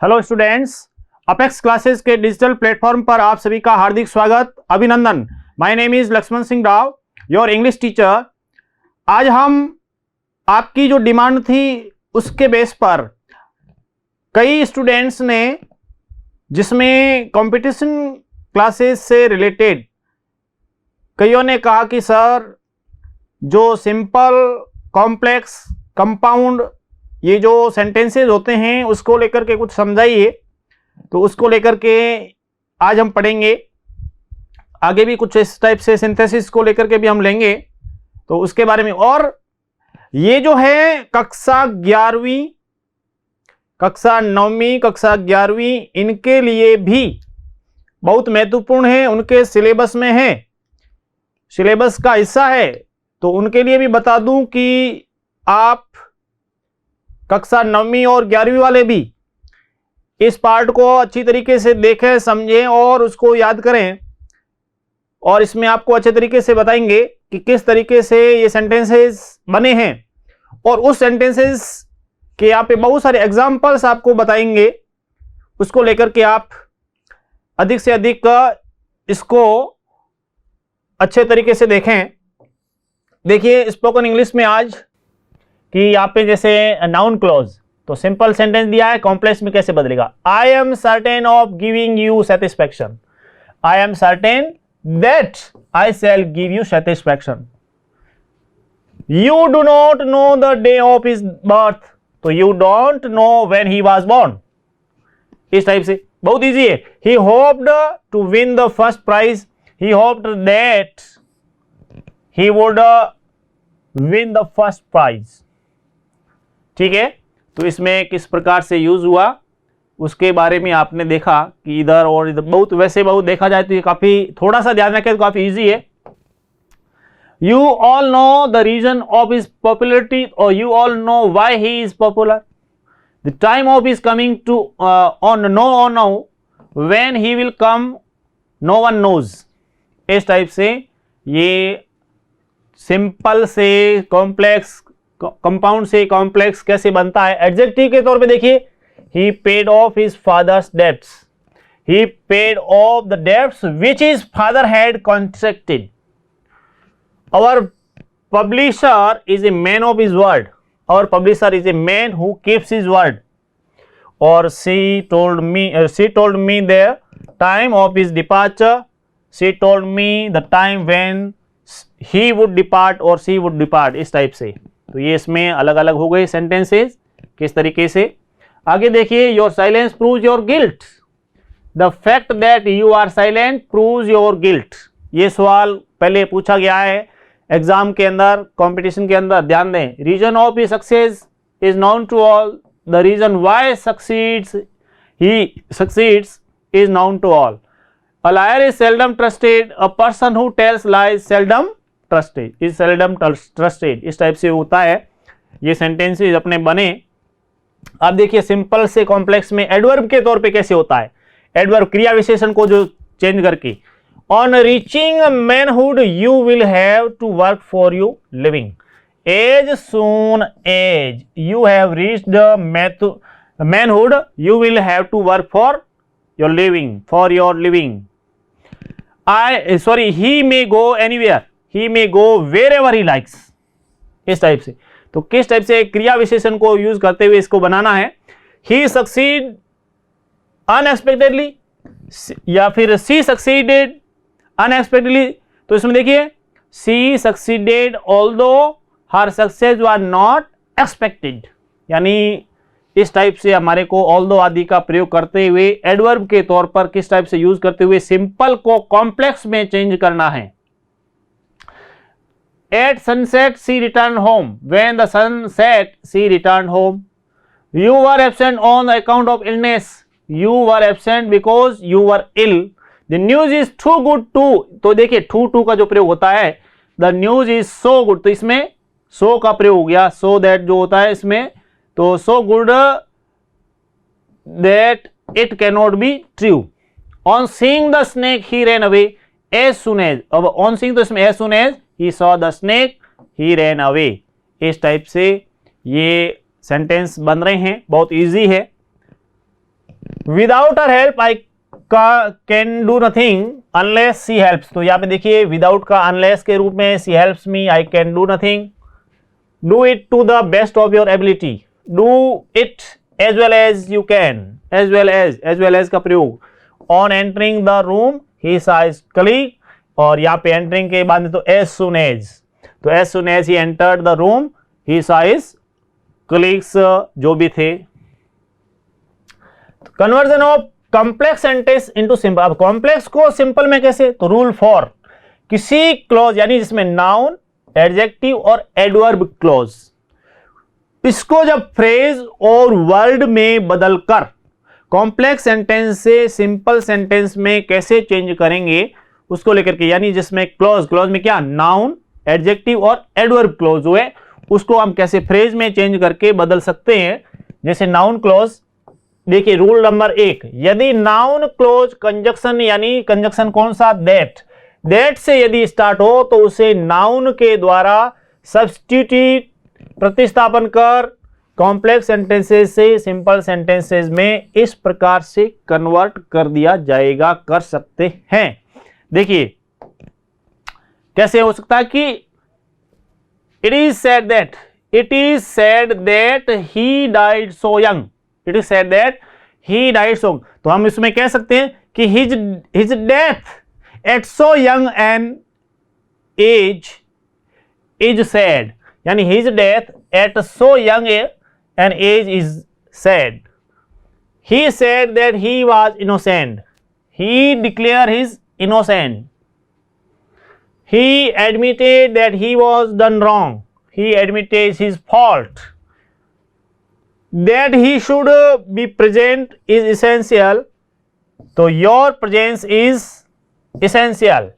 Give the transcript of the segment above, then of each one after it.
Hello students, Apex classes के digital platform पर आप सभी का हार्दिक स्वागत, अभिनंदन। My name is Lakshman Singh Rao, your English teacher. आज हम आपकी जो डिमांड थी उसके बेस पर कई स्टूडेंट्स ने, जिसमें कंपटीशन क्लासेस से रिलेटेड कईयों ने कहा कि सर जो सिंपल, कॉम्प्लेक्स, कंपाउंड ये जो सेंटेंसेस होते हैं उसको लेकर के कुछ समझाइए। तो उसको लेकर के आज हम पढ़ेंगे। आगे भी कुछ इस टाइप से सिंथेसिस को लेकर के भी हम लेंगे, तो उसके बारे में। और ये जो है कक्षा 11वीं, कक्षा 9वीं, कक्षा 11वीं, इनके लिए भी बहुत महत्वपूर्ण है, उनके सिलेबस में है, सिलेबस का हिस्सा है। तो उनके लिए भी बता दूं कि आप कक्षा 9वीं और 11वीं वाले भी इस पार्ट को अच्छी तरीके से देखें, समझें और उसको याद करें। और इसमें आपको अच्छे तरीके से बताएंगे कि किस तरीके से ये सेंटेंसेस बने हैं, और उस सेंटेंसेस के यहाँ पे बहुत सारे एग्जाम्पल्स आपको बताएंगे। उसको लेकर के आप अधिक से अधिक इसको अच्छे तरीके से देखें। देखिए स्पोकन इंग्लिश में आज कि यहाँ पे जैसे नाउन क्लॉज, तो सिंपल सेंटेंस दिया है, कॉम्प्लेक्स में कैसे बदलेगा। I am certain of giving you satisfaction, I am certain that I shall give you satisfaction. You do not know the day of his birth, तो you don't know when he was born. इस type से बहुत easy है। He hoped to win the first prize, he hoped that he would win the first prize. ठीक है, तो इसमें किस प्रकार से यूज हुआ उसके बारे में आपने देखा कि इधर और इधर बहुत, वैसे बहुत देखा जाए तो ये काफी, थोड़ा सा ध्यान रखें तो काफी इजी है। You all know the reason of his popularity, और you all know why he is popular. The time of his coming to on no on now, when he will come no one knows. इस type से ये simple से complex, compound से complex कैसे बनता है। Adjective के तौर पे देखिए, he paid off his father's debts, he paid off the debts which his father had contracted. Our publisher is a man of his word, our publisher is a man who keeps his word. और she told me the time of his departure, she told me the time when he would depart और she would depart. इस type से तो ये इसमें अलग अलग हो गए सेंटेंसेस किस तरीके से। आगे देखिए, your silence proves your guilt, the fact that you are silent proves your guilt. ये सवाल पहले पूछा गया है एग्जाम के अंदर, कंपटीशन के अंदर। ध्यान दें, reason of his success is known to all, the reason why he succeeds is known to all. A liar is seldom trusted, a person who tells lies seldom trusted, is seldom trusted। इस type से होता है ये sentences अपने बने। अब देखिए simple से कॉम्प्लेक्स में एडवर्ब के तौर पे कैसे होता है। एडवर्ब क्रिया विशेषण को जो चेंज करके, on reaching manhood you will have to work for you living, as soon as you have reached manhood you will have to work for your living, for your living. he may go anywhere, he may go wherever he likes। इस type से, तो किस type से क्रिया विशेषण को use करते हुए इसको बनाना है। he succeed unexpectedly या फिर she succeeded unexpectedly। तो इसमें देखिए, she succeeded although her success was not expected। यानी इस टाइप से हमारे को ऑल्दो आदि का प्रयोग करते हुए एडवर्ब के तौर पर किस टाइप से यूज करते हुए सिंपल को कॉम्प्लेक्स में चेंज करना है। At sunset she return home, when the sun set she return home. You were absent on the account of illness, you were absent because you were ill. The news is too good to, तो देखिए to का जो प्रयोग होता है, the news is so good, तो इसमें सो का प्रयोग हो गया, सो दैट जो होता है इसमें, तो so good that it can not be true. On seeing the snake he ran away as soon as, अब ऑन सीइंग तो इसमें as soon as he saw the snake he ran away. इस type से ये sentence बन रहे हैं, बहुत इजी है। Without her help I can do nothing unless she helps. तो यहाँ पे देखिए विदाउट का अनलेस के रूप में she helps me, I can do nothing. Do it to the best of your ability, do it as well as you can, as well as का प्रयोग। On entering the room he saw his colleague, और यहाँ पे entering के बाद तो as soon as, तो as soon as he entered the room he saw his colleagues जो भी थे। Conversion of complex sentence into simple. अब कॉम्प्लेक्स को सिंपल में कैसे, तो रूल फॉर किसी क्लॉज यानी जिसमें नाउन, एडजेक्टिव और एडवर्ब क्लॉज, इसको जब फ्रेज और वर्ड में बदलकर कॉम्प्लेक्स सेंटेंस से सिंपल सेंटेंस में कैसे चेंज करेंगे उसको लेकर के, यानी जिसमें क्लॉज में क्या नाउन, एडजेक्टिव और एडवर्ब क्लॉज हुए, उसको हम कैसे फ्रेज में चेंज करके बदल सकते हैं। जैसे नाउन क्लॉज, देखिए रूल नंबर 1, यदि नाउन क्लोज कंजक्शन, यानी कंजक्शन कौन सा, दैट से यदि स्टार्ट हो तो उसे नाउन के द्वारा सब्स्टिट्यूट प्रतिस्थापन कर कॉम्प्लेक्स सेंटेंसेस से सिंपल सेंटेंसेस में इस प्रकार से कन्वर्ट कर दिया जाएगा, कर सकते हैं। देखिए कैसे हो सकता है कि it is said that he died so young, it is said that he died so, तो हम इसमें कह सकते हैं कि his death at so young an age is sad, यानी his death at so young an age is sad. He said that he was innocent, he declare his innocent. He admitted that he was done wrong. He admitted his fault. That he should be present is essential. So your presence is essential.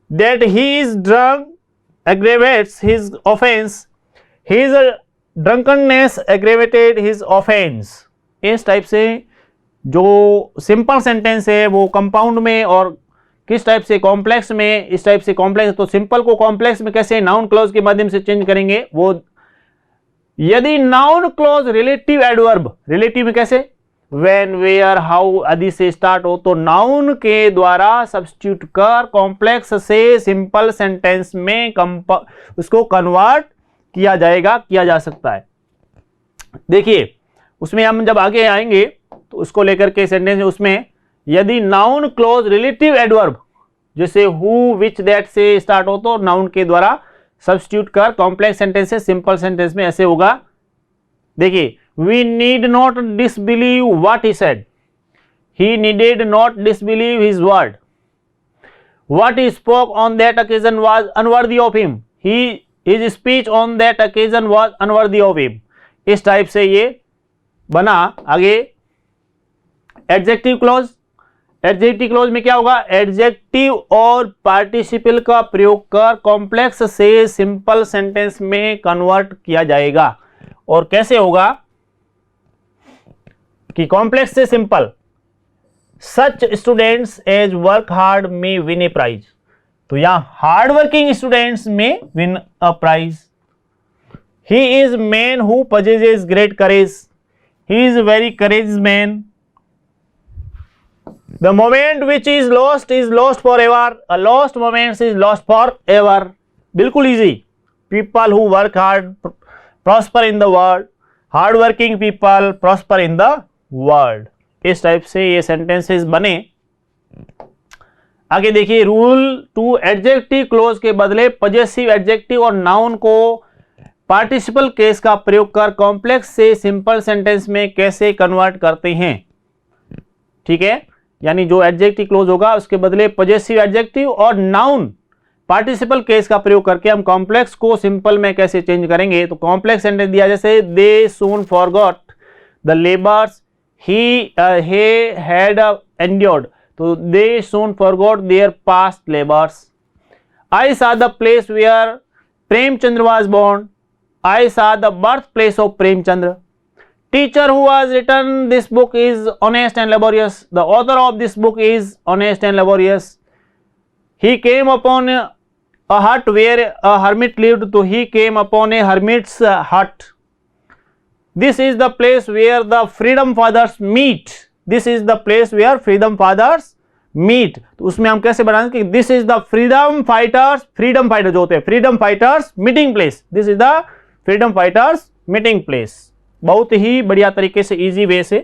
That he is drunk aggravates his offense. His drunkenness aggravated his offense. इस type से जो simple sentence है वो compound में और किस type से complex में, इस टाइप से कॉम्प्लेक्स, तो सिंपल को कॉम्प्लेक्स में कैसे नाउन क्लॉज के माध्यम से चेंज करेंगे वो। यदि noun clause relative adverb, relative में कैसे, व्हेन, वेयर, हाउ आदि से स्टार्ट हो तो नाउन के द्वारा सब्स्टिट्यूट कर कॉम्प्लेक्स से सिंपल सेंटेंस में उसको कन्वर्ट किया जाएगा, किया जा सकता है। देखिए उसमें हम जब आगे आएंगे तो उसको लेकर के सेंटेंस, उसमें यदि नाउन क्लोज रिलेटिव एडवर्ब जैसे हु, विच, दैट से स्टार्ट हो तो नाउन के द्वारा सब्स्टिट्यूट कर कॉम्प्लेक्स सेंटेंस से सिंपल सेंटेंस में ऐसे होगा। देखिए we need not disbelieve what he said, he needed not disbelieve his word, what he spoke on that occasion was unworthy of him, his speech on that occasion was unworthy of him. इस type से ये बना। आगे adjective clause, adjective clause में क्या होगा, adjective और participle का प्रयोग कर कॉम्प्लेक्स से सिंपल सेंटेंस में कन्वर्ट किया जाएगा। और कैसे होगा कि कॉम्प्लेक्स से simple, such students as work hard में विन ए प्राइज, तो यहां हार्ड वर्किंग स्टूडेंट्स में win a prize. He is man who possesses great courage, he is very courage man. The moment which is lost forever. A lost moment is lost forever. बिल्कुल easy. People who work hard prosper in the world. Hard working people prosper in the world. इस type से ये sentences बने। आगे देखिए rule 2, adjective close के बदले possessive adjective और नाउन को पार्टिसिपल केस का प्रयोग कर कॉम्प्लेक्स से सिंपल सेंटेंस में कैसे कन्वर्ट करते हैं। ठीक है, यानी जो एडजेक्टिव क्लोज होगा उसके बदले पजेसिव एडजेक्टिव और नाउन पार्टिसिपल केस का प्रयोग करके हम कॉम्प्लेक्स को सिंपल में कैसे चेंज करेंगे। तो कॉम्प्लेक्स सेंटेंस दिया जैसे they soon forgot the labours he had endured, तो they soon forgot their past labours. I saw the place where Premchandra was born. I saw the birthplace of Premchandra. Teacher who has written this book is honest and laborious. The author of this book is honest and laborious. He came upon a hut where a hermit lived, so he came upon a hermit's hut. This is the place where the freedom fathers meet, this is the place where freedom fathers meet. तो उसमें हम कैसे बनाएंगे कि this is the freedom fighter जो होते हैं freedom fighters meeting place, this is the freedom fighters meeting place. बहुत ही बढ़िया तरीके से, इजी वे से।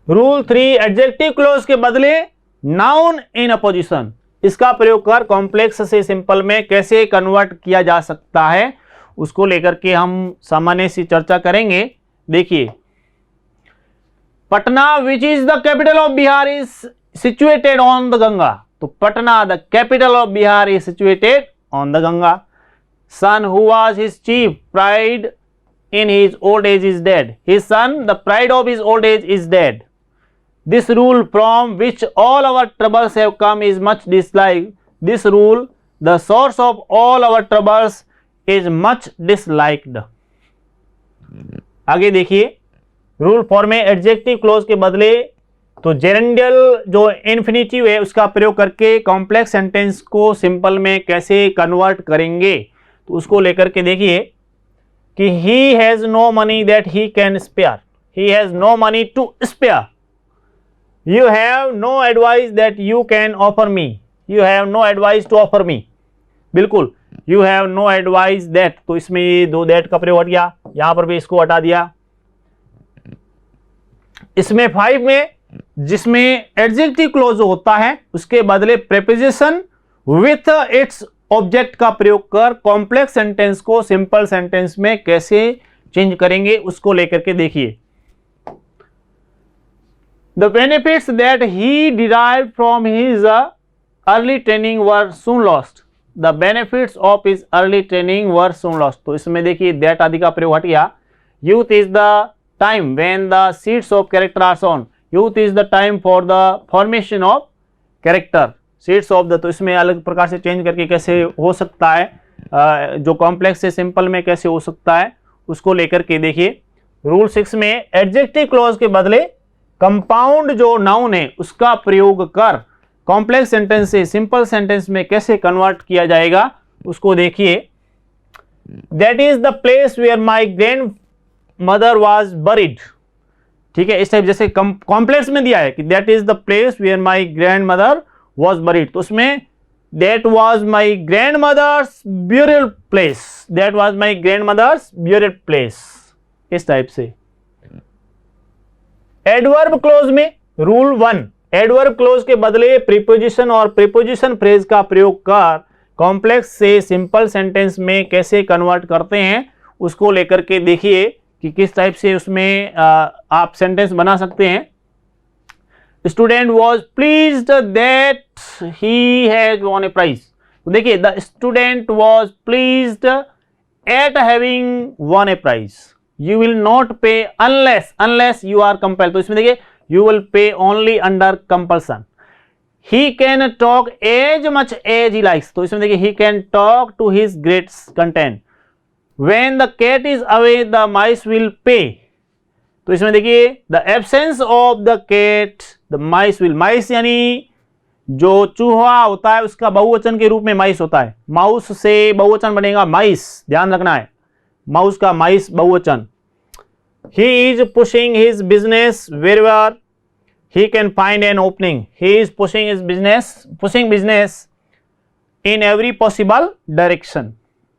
रूल 3, एडजेक्टिव क्लोज के बदले नाउन इन अपोजिशन, इसका प्रयोग कर कॉम्प्लेक्स से सिंपल में कैसे कन्वर्ट किया जा सकता है, उसको लेकर के हम सामान्य सी चर्चा करेंगे। देखिए, Patna which is the capital of Bihar is situated on the Ganga. तो Patna the capital of Bihar is situated on the Ganga. Son who was his chief pride in his old age is dead. His son, the pride of his old age, is dead. This rule from which all our troubles have come is much disliked. This rule, the source of all our troubles, is much disliked. आगे देखिए, rule 4 में adjective close के बदले तो जेरेंडियल जो infinitive है उसका प्रयोग करके कॉम्प्लेक्स सेंटेंस को सिंपल में कैसे कन्वर्ट करेंगे, तो उसको लेकर के देखिए कि he has no money that he can spare, he has no money to spare, you have no advice that you can offer me, you have no advice to offer me। बिल्कुल, you have no advice that, तो इसमें ये दो that का प्रयोग हट गया, यहां पर भी इसको हटा दिया। इसमें 5 में जिसमें एडजेक्टिव क्लोज होता है उसके बदले प्रीपोजिशन विथ इट्स ऑब्जेक्ट का प्रयोग कर कॉम्प्लेक्स सेंटेंस को सिंपल सेंटेंस में कैसे चेंज करेंगे, उसको लेकर के देखिए। The benefits that he derived from his early training were soon lost, the benefits of his early training were soon lost. तो इसमें देखिए दैट आदि का प्रयोग हट गया। Youth is the time when the seeds of character are sown, youth is the time for the formation of character, seeds of the, तो इसमें अलग प्रकार से चेंज करके कैसे हो सकता है, जो कॉम्प्लेक्स से सिंपल में कैसे हो सकता है, उसको लेकर के देखिए। रूल 6 में एडजेक्टिव क्लॉज के बदले कंपाउंड जो नाउन है उसका प्रयोग कर कॉम्प्लेक्स सेंटेंस से सिंपल सेंटेंस में कैसे कन्वर्ट किया जाएगा, उसको देखिए। That is the place where my grandmother was buried. ठीक है, इस टाइप जैसे कॉम्प्लेक्स में दिया है कि that is the place where my grandmother was buried, तो उसमें that was my grandmother's burial place, that was my grandmother's burial place, इस टाइप से। एडवर्ब क्लोज में रूल 1, एडवर्ब क्लोज के बदले प्रीपोजिशन और प्रीपोजिशन फ्रेज का प्रयोग कर कॉम्प्लेक्स से सिंपल सेंटेंस में कैसे कन्वर्ट करते हैं, उसको लेकर के देखिए कि किस टाइप से उसमें आप सेंटेंस बना सकते हैं। Student was pleased that he has won a prize. तो देखिए, the student was pleased at having won a prize. You will not pay unless you are compelled. तो इसमें देखिए you will pay only under compulsion. He can talk as much as he likes. तो इसमें देखिए he can talk to his great content. When the cat is away the mice will play. तो इसमें देखिए the absence of the cat the mice will, mice यानी जो चूहा होता है उसका बहुवचन के रूप में माइस होता है, माउस से बहुवचन बनेगा माइस, ध्यान रखना है, माउस का माइस बहुवचन। He is pushing his business wherever he can find an opening. He is pushing his business in every possible direction.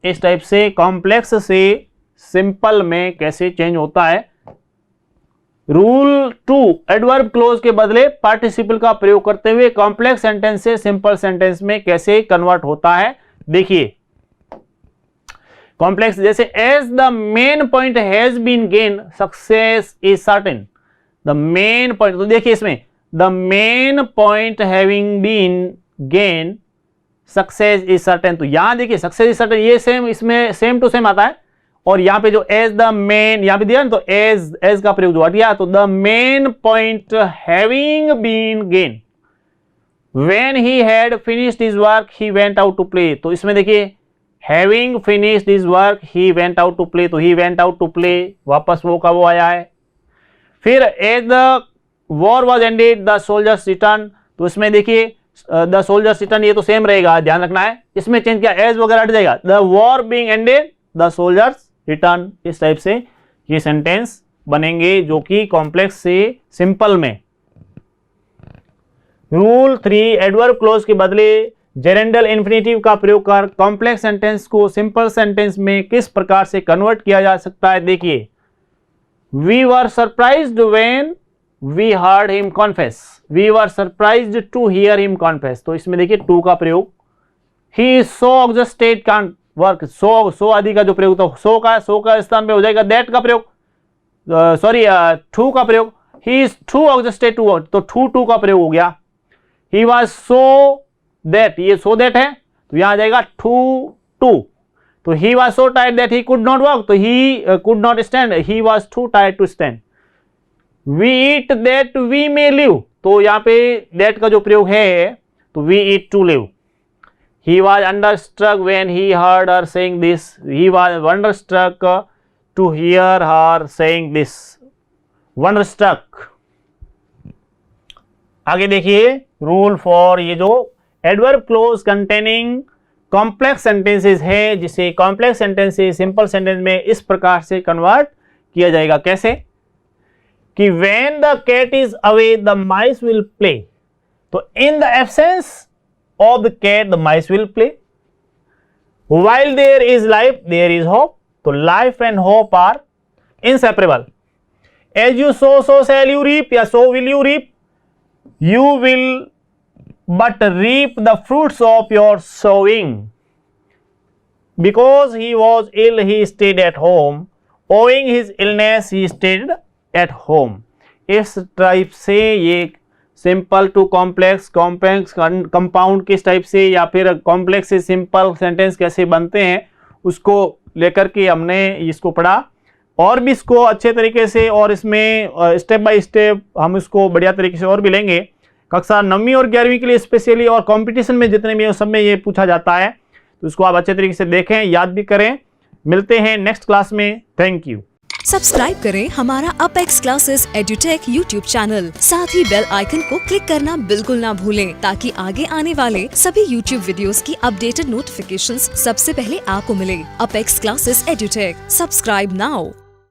इस टाइप से कॉम्प्लेक्स से सिंपल में कैसे चेंज होता है। रूल 2, एडवर्ब क्लोज के बदले पार्टिसिपल का प्रयोग करते हुए कॉम्प्लेक्स सेंटेंस से सिंपल सेंटेंस में कैसे कन्वर्ट होता है, देखिए। कॉम्प्लेक्स जैसे as the main point has been gain success is certain. The main point, तो देखिए इसमें the main point having been gain success is certain. तो यहां देखिए सक्सेस इज सर्टेन, ये सेम, इसमें सेम टू सेम आता है। और यहां पे जो एज द मेन यहां पे दिया ना, तो एज का प्रयोग जो दिया, तो the main point having been gain when he had finished his work he went out to play. तो इसमें देखिए having finished his work he went out to play. तो he went out to play, वापस वो का वो आया है। फिर as the war was ended the soldiers return. तो इसमें देखिए द सोल्जर्स रिटर्न, ये तो सेम रहेगा, ध्यान रखना है। इसमें चेंज किया, एज वगैरह हट जाएगा। The war being ended the soldiers return, इस टाइप से ये सेंटेंस बनेंगे जो कि कॉम्प्लेक्स से सिंपल में। रूल 3, एडवर्ब क्लोज के बदले जेरेंडल इन्फिनेटिव का प्रयोग कर कॉम्प्लेक्स सेंटेंस को सिंपल सेंटेंस में किस प्रकार से कन्वर्ट किया जा सकता है। देखिए, we were surprised when we heard him confess, we were surprised to hear him confess. तो इसमें देखिए टू का प्रयोग, he is so exhausted can't work, so आदि का जो प्रयोग, तो सो का स्थान पे हो जाएगा दैट का प्रयोग, टू का प्रयोग, he is too exhausted to work, तो टू का प्रयोग हो गया। ही वॉज सो दैट, ये सो दैट है तो यहां आ जाएगा टू, तो he was so tired that he could not walk, तो he could not stand, he was too tired to stand. We eat that we may live, तो यहां पे दैट का जो प्रयोग है तो we eat to live. He was wonderstruck when he heard her saying this. He was wonderstruck to hear her saying this. Wonderstruck. आगे देखिए रूल 4, ये जो adverb close containing complex sentences है, जिसे कॉम्प्लेक्स सेंटेंस से सिंपल सेंटेंस में इस प्रकार से कन्वर्ट किया जाएगा। कैसे कि when the cat is away the mice will play, तो in the absence of the cat the mice will play. While there is life there is hope, तो life and hope are inseparable. As you sow so shall you reap, या so will you reap. You will but reap the fruits of your sowing. Because he was ill he stayed at home, owing his illness he stayed at home. इस type से ये simple to complex, complex compound किस type से, या फिर complex से simple sentence कैसे बनते हैं, उसको लेकर के हमने इसको पढ़ा। और भी इसको अच्छे तरीके से और इसमें स्टेप बाय स्टेप हम इसको बढ़िया तरीके से और भी लेंगे। कक्षा 9वीं और 11वीं के लिए स्पेशली, और कंपटीशन में जितने भी सब में ये पूछा जाता है, तो इसको आप अच्छे तरीके से देखें, याद भी करें। मिलते हैं नेक्स्ट क्लास में। Thank you. सब्सक्राइब करें हमारा Apex Classes Edutech YouTube channel, साथ ही बेल आइकन को क्लिक करना बिल्कुल ना भूलें, ताकि आगे आने वाले सभी यूट्यूब वीडियोस की अपडेटेड नोटिफिकेशंस सबसे पहले आपको मिले। Apex Classes Edutech, subscribe now.